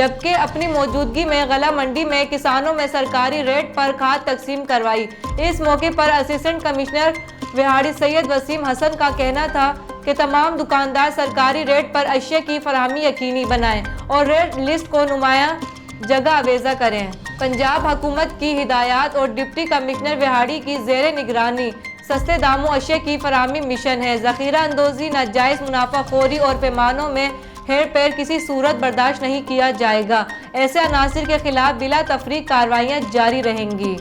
جبکہ اپنی موجودگی میں غلہ منڈی میں کسانوں میں سرکاری ریٹ پر کھاد تقسیم کروائی۔ اس موقع پر اسسٹنٹ کمشنر وہاڑی سید وسیم حسن کا کہنا تھا کہ تمام دکاندار سرکاری ریٹ پر اشیاء کی فراہمی یقینی بنائیں اور ریٹ لسٹ کو نمایاں جگہ آویزاں کریں۔ پنجاب حکومت کی ہدایات اور ڈپٹی کمشنر وہاڑی کی زیر نگرانی سستے داموں اشیاء کی فراہمی مشن ہے۔ ذخیرہ اندوزی، ناجائز منافع خوری اور پیمانوں میں ہیر پھیر کسی صورت برداشت نہیں کیا جائے گا۔ ایسے عناصر کے خلاف بلا تفریق کارروائیاں جاری رہیں گی۔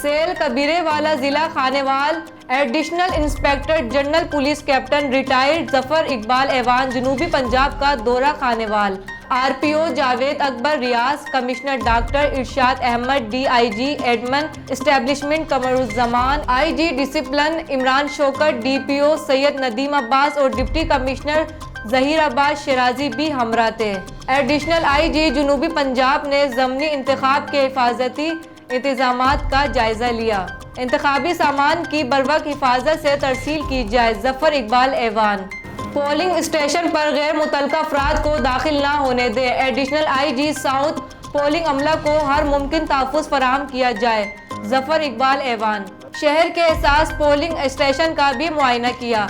سیل کبیرے والا ضلع Khanewal additional inspector general police captain retired Zafar Iqbal ایوان جنوبی پنجاب کا دورہ Khanewal. R P O Javed Akbar Riaz, commissioner doctor Irshad Ahmed, D I G admin establishment Qamaruzzaman, I G discipline Imran Shaukat, D P O Syed Nadeem Abbas اور ڈپٹی کمشنر ظہیر عباس شیرازی بھی ہمراہ تھے۔ ایڈیشنل آئی جی جنوبی پنجاب نے ضمنی انتخاب کے حفاظتی انتظامات کا جائزہ لیا۔ انتخابی سامان کی بروقت حفاظت سے ترسیل کی جائے۔ ظفر اقبال ایوان۔ پولنگ اسٹیشن پر غیر متعلقہ افراد کو داخل نہ ہونے دیں۔ Additional I G south, polling عملہ کو ہر ممکن تحفظ فراہم کیا جائے۔ ظفر اقبال ایوان۔ شہر کے اساس پولنگ اسٹیشن کا بھی معائنہ کیا۔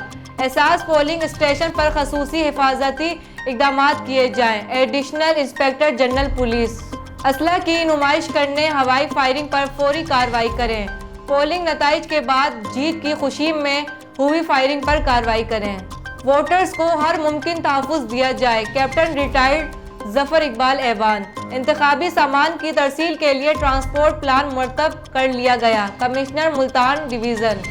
اساس پولنگ اسٹیشن پر خصوصی حفاظتی اقدامات کیے جائیں۔ Additional inspector general police. اسلحہ کی نمائش کرنے، ہوائی فائرنگ پر فوری کارروائی کریں۔ پولنگ نتائج کے بعد جیت کی خوشی میں ہوئی فائرنگ پر کارروائی کریں۔ ووٹرز کو ہر ممکن تحفظ دیا جائے۔ کیپٹن ریٹائرڈ ظفر اقبال ایوان۔ انتخابی سامان کی ترسیل کے لیے ٹرانسپورٹ پلان مرتب کر لیا گیا۔ Commissioner Multan division.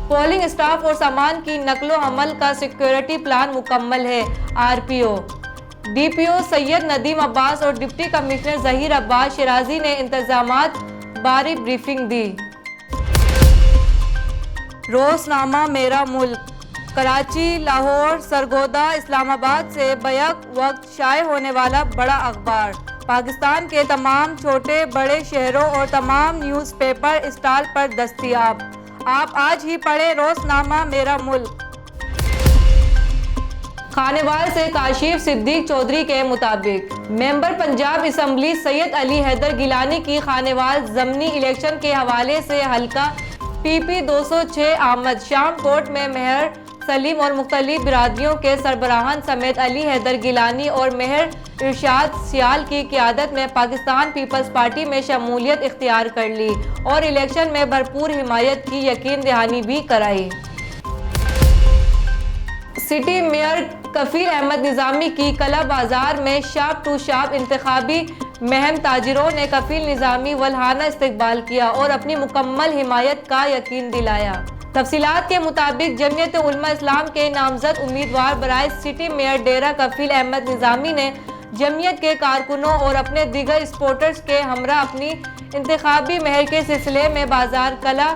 Polling staff اور سامان کی نقل و حمل کا سیکیورٹی پلان مکمل ہے۔ Are P O, D P O Syed Nadeem Abbas اور ڈپٹی کمشنر ظہیر عباس شیرازی نے انتظامات باری بریفنگ دی۔ روزنامہ میرا ملک، کراچی، لاہور، سرگودا، اسلام آباد سے بیک وقت شائع ہونے والا بڑا اخبار۔ پاکستان کے تمام چھوٹے بڑے شہروں اور تمام نیوز پیپر اسٹال پر دستیاب۔ آپ آج ہی پڑھیں روزنامہ میرا ملک۔ خانیوال سے کاشف صدیق چودھری کے مطابق ممبر پنجاب اسمبلی سید علی حیدر گیلانی کی خانیوال ضمنی الیکشن کے حوالے سے حلقہ پی پی 206 آمد شام کوٹ میں مہر سلیم اور مختلف برادریوں کے سربراہان سمیت علی حیدر گیلانی اور مہر ارشاد سیال کی قیادت میں پاکستان پیپلز پارٹی میں شمولیت اختیار کر لی اور الیکشن میں بھرپور حمایت کی یقین دہانی بھی کرائی۔ سٹی میئر کفیل احمد نظامی کی کلا بازار میں شاپ ٹو شاپ انتخابی مہم تاجروں نے کفیل نظامی والہانہ استقبال کیا اور اپنی مکمل حمایت کا یقین دلایا۔ تفصیلات کے مطابق جمعیت علماء اسلام کے نامزد امیدوار برائے سٹی میئر ڈیرہ کفیل احمد نظامی نے جمعیت کے کارکنوں اور اپنے دیگر سپورٹرز کے ہمراہ اپنی انتخابی مہر کے سلسلے میں بازار کلا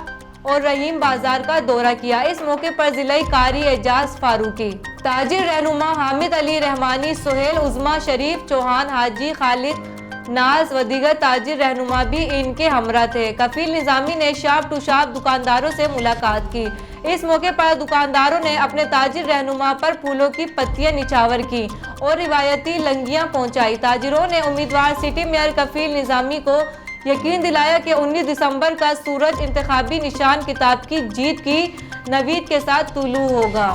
اور رحیم بازار کا دورہ کیا۔ اس موقع پر ضلعی قاری اعجاز فاروقی، تاجر رہنما حامد علی رحمانی، سہیل عظمیٰ، شریف چوہان، حاجی خالد ناز و دیگر تاجر رہنما بھی ان کے ہمراہ تھے۔ کفیل نظامی نے شاپ ٹو شاپ دکانداروں سے ملاقات کی۔ اس موقع پر دکانداروں نے اپنے تاجر رہنما پر پھولوں کی پتیاں نچھاور کی اور روایتی لنگیاں پہنچائی۔ تاجروں نے امیدوار سٹی میئر کفیل نظامی کو یقین دلایا کہ 19 دسمبر کا سورج انتخابی نشان کتاب کی جیت کی نوید کے ساتھ طلوع ہوگا۔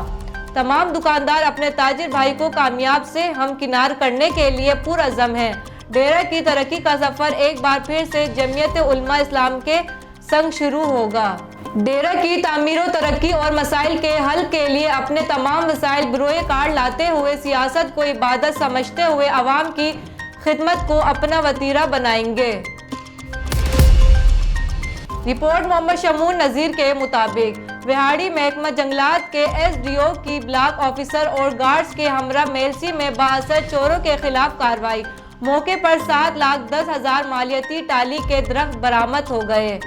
تمام دکاندار اپنے تاجر بھائی کو کامیاب سے ہمکنار کرنے کے لیے پرعزم ہیں۔ ڈیرہ کی ترقی کا سفر ایک بار پھر سے جمعیت علماء اسلام کے سنگ شروع ہوگا۔ ڈیرہ کی تعمیر و ترقی اور مسائل کے حل کے لیے اپنے تمام وسائل بروئے کار لاتے ہوئے سیاست کو عبادت سمجھتے ہوئے عوام کی خدمت کو اپنا وتیرہ بنائیں گے۔ رپورٹ محمد شمون نذیر کے مطابق وہاڑی محکمہ جنگلات کے ایس ڈی او کی بلاک آفیسر اور گارڈز کے ہمراہ میلسی میں بااثر چوروں کے خلاف کارروائی۔ موقع پر 7,10,000 مالیاتی ٹالی کے درخت برآمد ہو گئے۔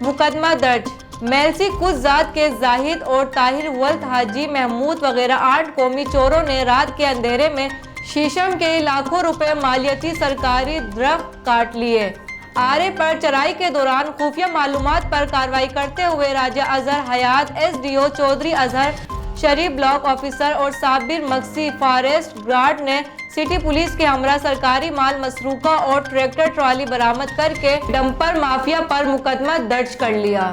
مقدمہ درج میلسی کچھ ذات کے زاہد اور طاہر ولد حاجی محمود وغیرہ 8 قومی چوروں نے رات کے اندھیرے میں شیشم کے لاکھوں روپے مالیاتی سرکاری درخت کاٹ لیے۔ آرے پر چرائی کے دوران خفیہ معلومات پر کارروائی کرتے ہوئے Raja Azhar Hayat S D O Chaudhry Azhar Sharif block officer اور صابر مکسی فارسٹ گارڈ نے سٹی پولیس کے ہمراہ سرکاری مال مسروقہ اور ٹریکٹر ٹرالی برآمد کر کے ڈمپر مافیا پر مقدمہ درج کر لیا۔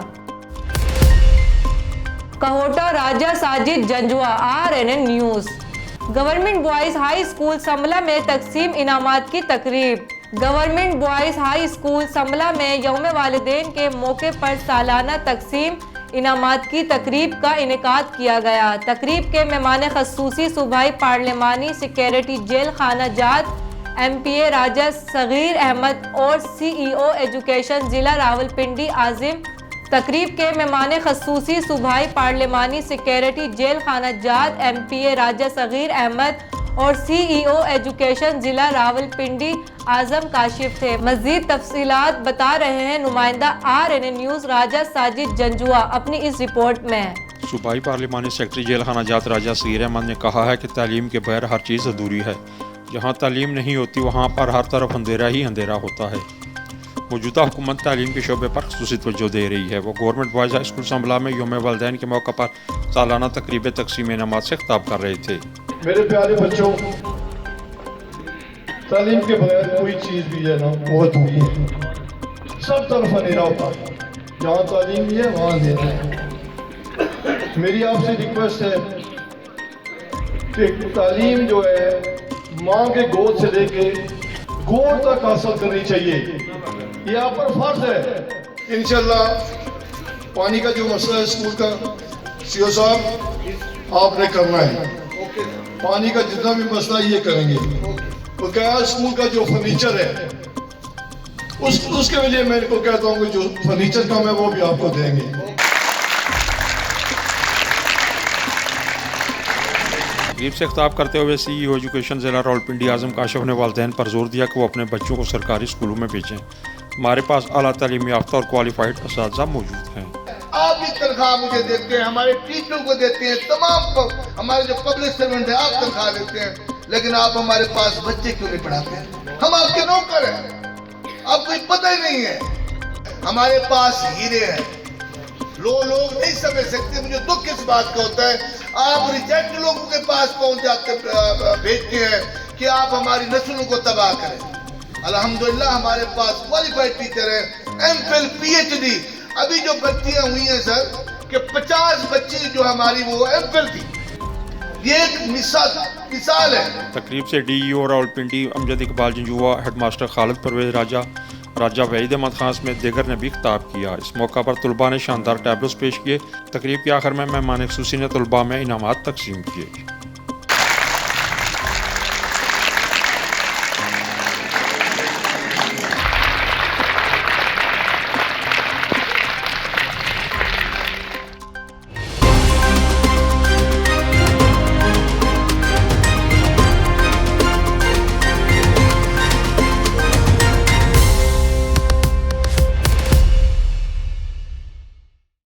Kahuta Raja Sajid Janjua RNN news. Government boys high school سنبلہ میں تقسیم انعامات کی تقریب۔ گورنمنٹ بوائز ہائی اسکول سنبلہ میں یوم والدین کے موقع پر سالانہ تقسیم انعامات کی تقریب کا انعقاد کیا گیا۔ تقریب کے مہمان خصوصی صوبائی پارلیمانی سیکریٹری جیل خانہ جات MPA راجہ صغیر احمد اور CEO ایجوکیشن ضلع راولپنڈی اعظم۔ تقریب کے مہمان خصوصی صوبائی پارلیمانی سیکریٹری جیل خانہ جات MPA راجہ صغیر احمد اور CEO ایجوکیشن ضلع راولپنڈی اعظم کاشف تھے۔ مزید تفصیلات بتا رہے ہیں نمائندہ RNN نیوز راجہ ساجد جنجوا اپنی اس رپورٹ میں۔ صوبائی پارلیمانی سیکریٹری جیل خانہ جات راجہ صغیر احمد نے کہا ہے کہ تعلیم کے بغیر ہر چیز ادھوری ہے۔ جہاں تعلیم نہیں ہوتی وہاں پر ہر طرف اندھیرا ہی اندھیرا ہوتا ہے۔ موجودہ حکومت تعلیم کے شعبے پر خصوصی توجہ دے رہی ہے۔ وہ گورنمنٹ بوائز ہائی اسکول سنبلہ میں یوم والدین کے موقع پر سالانہ تقریب تقسیم انعامات سے خطاب کر رہے تھے۔ میرے پیارے بچوں، تعلیم کے بغیر کوئی چیز بھی ہے نا وہ ادھوری ہے۔ سب طرف اندھیرا ہوتا ہے۔ جہاں تعلیم بھی ہے وہاں اندھیرا ہے۔ میری آپ سے ریکویسٹ ہے کہ تعلیم جو ہے ماں کے گود سے لے کے گود تک حاصل کرنی چاہیے۔ یہ آپ پر فرض ہے۔ انشاءاللہ پانی کا جو مسئلہ ہے اسکول کا CO صاحب آپ نے کرنا ہے۔ پانی کا جتنا بھی مسئلہ یہ کریں گے۔ بقایا اسکول کا جو فرنیچر ہے اس کے لیے میں ان کو کہتا ہوں کہ جو فرنیچر کام ہے وہ بھی آپ کو دیں گے۔ تقریب سے خطاب کرتے ہوئے CEO ایجوکیشن ضلع راولپنڈی اعظم کاشف نے والدین پر زور دیا کہ وہ اپنے بچوں کو سرکاری اسکولوں میں بھیجیں۔ ہمارے پاس اعلیٰ تعلیم یافتہ اور کوالیفائڈ اساتذہ موجود ہیں۔ آپ بھی تنخواہ مجھے دیتے ہیں، ہمارے ٹیچروں کو دیتے ہیں، تمام ہمارے جو پبلک سرونٹ ہیں آپ تنخواہ دیتے ہیں، لیکن آپ ہمارے پاس بچے کیوں نہیں پڑھاتے ہیں؟ ہم آپ کے نوکر ہیں، آپ کو پتہ ہی نہیں ہے۔ ہمارے پاس ہیرے ہیں، لوگ نہیں سمجھ سکتے۔ مجھے دکھ اس بات کا ہوتا ہے آپ ریجیکٹ لوگوں کے پاس پہنچ جاتے بھیجتے ہیں کہ آپ ہماری نسلوں کو تباہ کریں۔ الحمدللہ ہمارے پاس کوالیفائڈ ٹیچر ہیں، MPhil PhD۔ ابھی جو بھرتیاں ہوئی ہیں سر کہ 50 بچی جو ہماری وہ MPhil تھی۔ یہ ایک مثال ہے۔ تقریب سے DEO راولپنڈی امجد اقبال جنجوا، ہیڈ ماسٹر خالد پرویز راجہ وحید احمد خان سمیت دیگر نے بھی خطاب کیا۔ اس موقع پر طلباء نے شاندار ٹیبلوز پیش کیے۔ تقریب کے آخر میں مہمان خصوصی نے طلباء میں انعامات تقسیم کیے۔